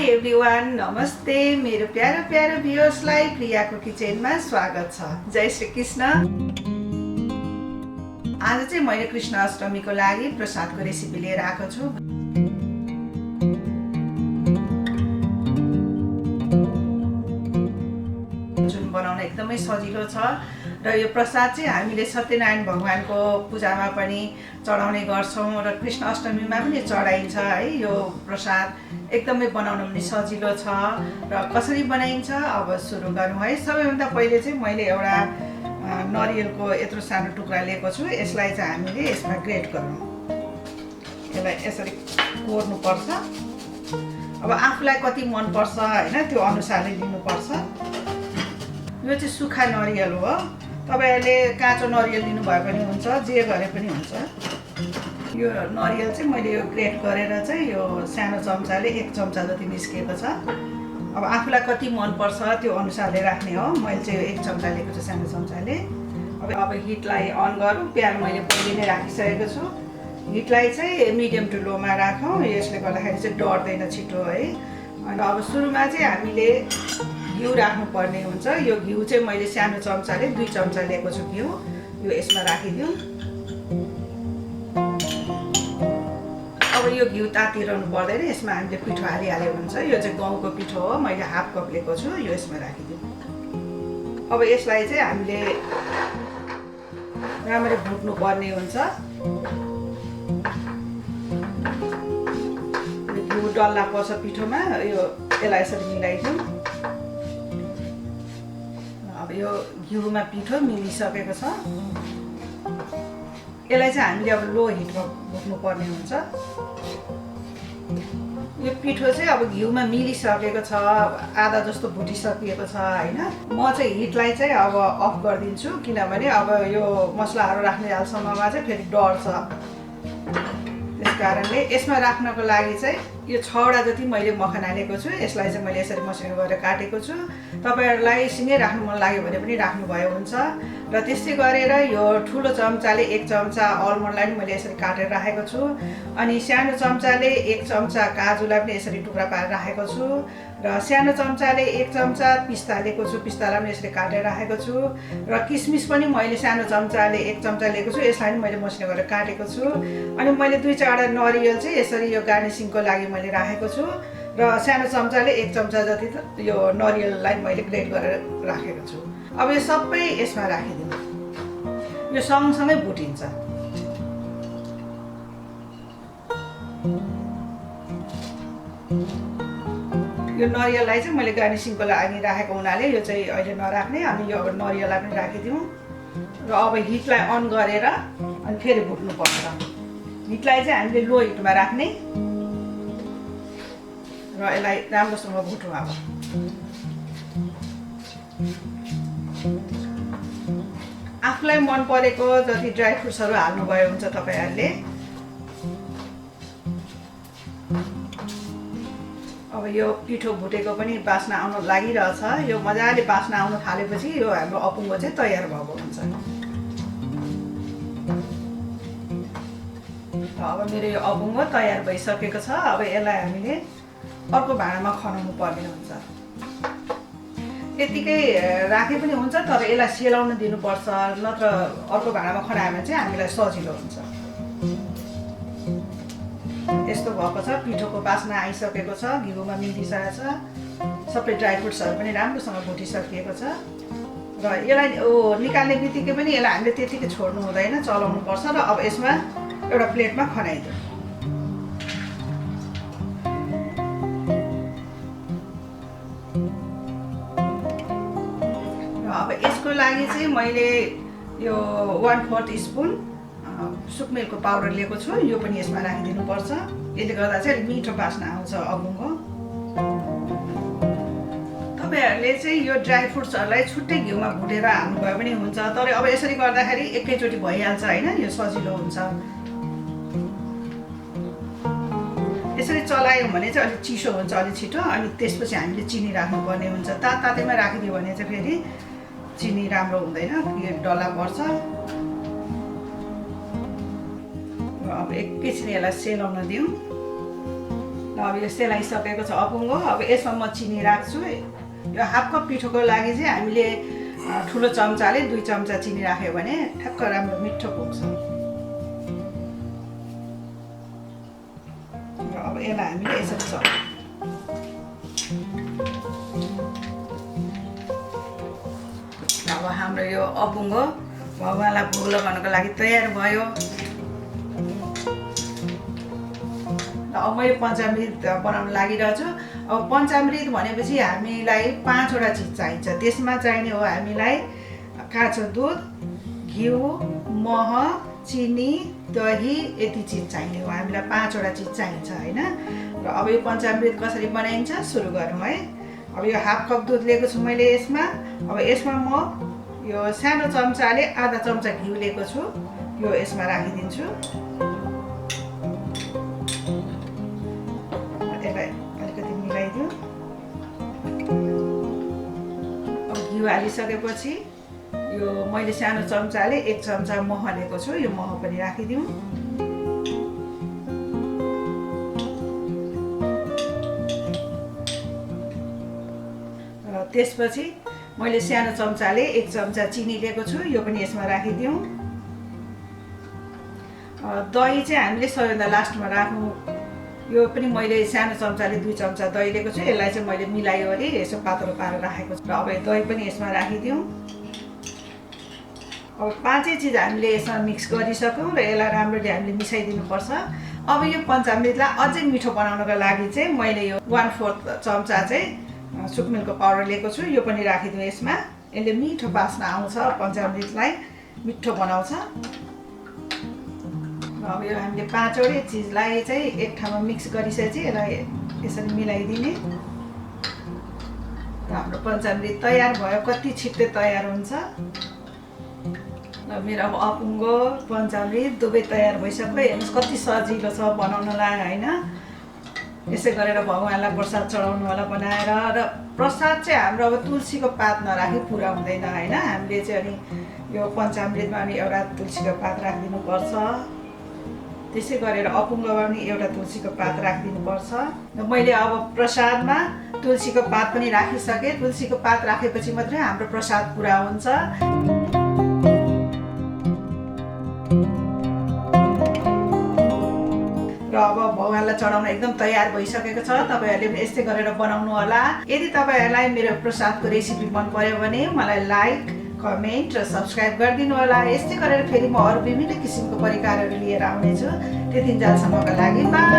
High everyone, नमस्ते मेरो प्यारो प्यारो भ्युअर्सलाई प्रियाको किचनमा स्वागत छ। जय श्री कृष्ण। आज चाहिँ मैले कृष्ण अष्टमीको लागि प्रसादको रेसिपी लिएर आएको छु। जुन बनाउन एकदमै सजिलो छ र यो प्रसाद चाहिँ हामीले सत्यनारायण भगवानको पूजामा पनि चढाउने गर्छौं र कृष्ण अष्टमीमा पनि चढाइन्छ है। यो प्रसाद एकदमै बनाउन पनि सजिलो छ र कसरी बनाइन्छ अब सुरु गरौँ है। सबैभन्दा पहिले चाहिँ मैले एउटा नरियलको यत्रो सानो टुक्रा लिएको छु। यसलाई चाहिँ हामीले यसमा ग्रेट गरौँ। यसलाई यसरी कोर्नु पर्छ। अब आफूलाई कति मन पर्छ हैन त्यो अनुसारले लिनुपर्छ। यो चाहिँ सुक्खा नरियल हो। तपाईहरुले काँचो नरियल लिनु भए पनि हुन्छ, जे गरे पनि हुन्छ। यो नरियल चाहिँ मैले यो ग्रेट गरेर चाहिँ यो सानो चम्चाले 1 चम्चा जति निस्केको छ। अब आफूलाई कति मन पर्छ त्यो अनुसारले राख्ने हो। मैले चाहिँ यो 1 चम्चा लिएको छु सानो चम्चाले। अब हिटलाई अन गरौँ। प्यान मैले पहिले नै राखिसकेको छु। हिटलाई चाहिँ मिडियम टु लोमा राखौँ। यसले गर्दाखेरि चाहिँ डढ्दैन छिटो है। अनि अब सुरुमा चाहिँ हामीले घिउ राख्नु पर्ने हुन्छ। यो घिउ चाहिँ मैले सानो चम्चाले 2 चम्चा लिएको छु घिउ। यो यसमा राखिदिउँ। अब यो घिउ तातिरहनु पर्दैन। यसमा हामीले पिठो हालिहाल्यो हुन्छ। यो चाहिँ गहुँको पिठो हो। मैले हाफ कप लिएको छु। यो यसमा राखिदिउँ। अब यसलाई चाहिँ हामीले राम्ररी भुट्नु पर्ने हुन्छ। घिउ डल्ला पर्छ पिठोमा। यो यसलाई यसरी मिलाइदिउँ। अब यो घिउमा पिठो मिलिसकेको छ। यसलाई चाहिँ हामीले अब लो हिटमा भुट्नु पर्ने हुन्छ। यो पिठो चाहिँ अब घिउमा मिलिसकेको छ। आधा जस्तो भुटिसकिएको छ हैन। म चाहिँ हिटलाई चाहिँ अब अफ गरिदिन्छु किनभने अब यो मसलाहरू राख्ने हालसम्ममा चाहिँ फेरि डढ्छ। त्यसकारणले यसमा राख्नको लागि चाहिँ यो 6 वटा जति मैले मखना लिएको छु। यसलाई चाहिँ मैले यसरी मसिनो गरेर काटेको छु। तपाईहरुलाई सँगै राख्नु मन लाग्यो भने पनि राख्नु भयो हुन्छ। र त्यस्तै गरेर यो ठुलो चम्चाले 1 चम्चा अलमन्डलाई पनि मैले यसरी काटेर राखेको छु। अनि सानो चम्चाले 1 चम्चा काजुलाई पनि यसरी टुक्रा पारेर राखेको छु। र सानो चम्चाले 1 चम्चा पिस्ता लिएको छु। पिस्तालाई पनि यसरी काटेर राखेको छु। र किसमिस पनि मैले सानो चम्चाले 1 चम्चा लिएको छु। यसलाई पनि मैले मसिनो गरेर काटेको छु। अनि मैले 2-4 वटा नरियल चाहिँ यसरी यो गार्निसिङको लागि मैले राखेको छु। र सानो चम्चाले 1 चम्चा जति यो नरियललाई मैले ग्रेट गरेर राखेको छु। अब यो सबै यसमा राखिदिउँ। यो सँगसँगै भुटिन्छ। यो नरियललाई चाहिँ मैले गार्निसिङको लागि राखेको हुनाले यो चाहिँ अहिले नराख्ने। अनि यो अब नरियललाई पनि राखिदिउँ। र अब हिटलाई अन गरेर अनि फेरि भुट्नु पर्छ। हिटलाई चाहिँ हामीले लो हिटमा राख्ने र यसलाई राम्रोसँग भुटौँ। अब आफूलाई मन परेको जति ड्राई फ्रुट्सहरू हाल्नुभयो हुन्छ तपाईहरुले। अब यो पिठो भुटेको पनि बास्ना आउन लागिरहेछ। यो मजाले बास्ना आउन थालेपछि यो हाम्रो अपुङ्गो चाहिँ तयार भएको हुन्छ। अब मेरो यो अपुङ्गो तयार भइसकेको छ। अब यसलाई हामीले अर्को भाँडामा खनाउनु पर्ने हुन्छ। यतिकै राखे पनि हुन्छ तर यसलाई सेलाउन दिनुपर्छ। नत्र अर्को भाँडामा खनायो भने चाहिँ हामीलाई सजिलो हुन्छ। यस्तो भएको छ। पिठोको बास्ना आइसकेको छ। घिउमा मिलिसकेको छ। सबै ड्राई फ्रुट्सहरू पनि राम्रोसँग भुटिसकिएको छ। र यसलाई निकाल्ने बित्तिकै पनि यसलाई हामीले त्यतिकै छोड्नु हुँदैन, चलाउनु पर्छ। र अब यसमा एउटा प्लेटमा खनाइदिउँ। अब यसको लागि चाहिँ मैले यो 1/4 टीस्पुन सुकमेलको पाउडर लिएको छु। यो पनि यसमा राखिदिनु पर्छ। यसले गर्दा चाहिँ मिठो बास्ना आउँछ अपुङ्गो। तपाईहरुले चाहिँ यो ड्राई फ्रुट्सहरूलाई छुट्टै घिउमा भुटेर हाल्नुभयो पनि हुन्छ। तर अब यसरी गर्दाखेरि एकैचोटि भइहाल्छ हैन। यो सजिलो हुन्छ। यसरी चलायौँ भने चाहिँ अलिक चिसो हुन्छ, अलिक छिटो। अनि त्यसपछि हामीले चिनी राख्नुपर्ने हुन्छ। तातैमा राखिदियो भने चाहिँ फेरि चिनी राम्रो हुँदैन, डल्ला पर्छ। अब एकैछिन यसलाई सेलाउन दिउँ। अब यो सेलाइसकेको छ अपुङ्गो। अब यसमा म चिनी राख्छु। यो हाफ कप पिठोको लागि चाहिँ हामीले ठुलो चम्चाले 2 चम्चा चिनी राख्यो भने ठ्याक्क राम्रो मिठो पुग्छ। अब यसलाई हामीले यसरी चलाउँछौँ। अब हाम्रो यो अपुङ्गो भगवानलाई भोग लगाउनको लागि तयार भयो। अब म यो पञ्चामृत बनाउन लागिरहेको छु। अब पञ्चामृत भनेपछि हामीलाई 5 वटा चिज चाहिन्छ। त्यसमा चाहिने हो हामीलाई काँचो दुध, घिउ, मह, चिनी, दही, यति चिज चाहिने हो। हामीलाई 5 वटा चिज चाहिन्छ हैन। र अब यो पञ्चामृत कसरी बनाइन्छ सुरु गरौँ है। अब यो हाफ कप दुध लिएको छु मैले यसमा। अब यसमा म यो सानो चम्चाले आधा चम्चा घिउ लिएको छु। यो यसमा राखिदिन्छु। यसलाई अलिकति मिलाइदिउँ। अब घिउ हालिसकेपछि यो मैले सानो चम्चाले 1 चम्चा मह लिएको छु। यो मह पनि राखिदिउँ। र त्यसपछि मैले सानो चम्चाले 1 चम्चा चिनी लिएको छु। यो पनि यसमा राखिदिउँ। दही चाहिँ हामीले सबैभन्दा लास्टमा राख्नु। यो पनि मैले सानो चम्चाले 2 चम्चा दही लिएको छु। यसलाई चाहिँ मैले मिलाइवरी यसो पातलो पारेर राखेको छु। र अब यो दही पनि यसमा राखिदिउँ। अब 5 चिज हामीले यसमा मिक्स गरिसक्यौँ र यसलाई राम्ररी हामीले मिसाइदिनुपर्छ। अब यो पञ्चामृतलाई अझै मिठो बनाउनको लागि चाहिँ मैले यो 1/4 चम्चा चाहिँ सुकमेलको पाउडर लिएको छु। यो पनि राखिदिउँ यसमा। यसले मिठो बास्ना आउँछ, पञ्चामृतलाई मिठो बनाउँछ। अब यो हामीले 5 वटै चिजलाई चाहिँ एक ठाउँमा मिक्स गरिसकेपछि यसलाई यसरी मिलाइदिने। र हाम्रो पञ्चामृत तयार भयो। कति छिट्टै तयार हुन्छ। र मेरो अब अपुङ्गो पञ्चामृत दुवै तयार भइसक्यो। हेर्नुहोस् कति सजिलो छ बनाउनलाई हैन। यसै गरेर भगवानलाई प्रसाद चढाउनु होला बनाएर। र प्रसाद चाहिँ हाम्रो अब तुलसीको पात नराखी पुरा हुँदैन हैन। हामीले चाहिँ अनि यो पञ्चामृतमा पनि एउटा तुलसीको पात राखिदिनुपर्छ। त्यसै गरेर अपुङ्गोमा पनि एउटा तुलसीको पात राखिदिनुपर्छ। र मैले अब प्रसादमा तुलसीको पात पनि राखिसकेँ। तुलसीको पात राखेपछि मात्रै हाम्रो प्रसाद पुरा हुन्छ। र अब भगवानलाई चढाउन एकदम तयार भइसकेको छ। तपाईहरुले पनि यस्तै गरेर बनाउनु होला। यदि तपाईहरुलाई मेरो प्रसादको रेसिपी मन पर्यो भने मलाई लाइक, कमेन्ट र सब्स्क्राइब गरिदिनु होला। यस्तै गरेर फेरि म अरु विभिन्न किसिमको परिकारहरू लिएर आउने छु। त्यतिन्जेलसम्मको लागि बाइ।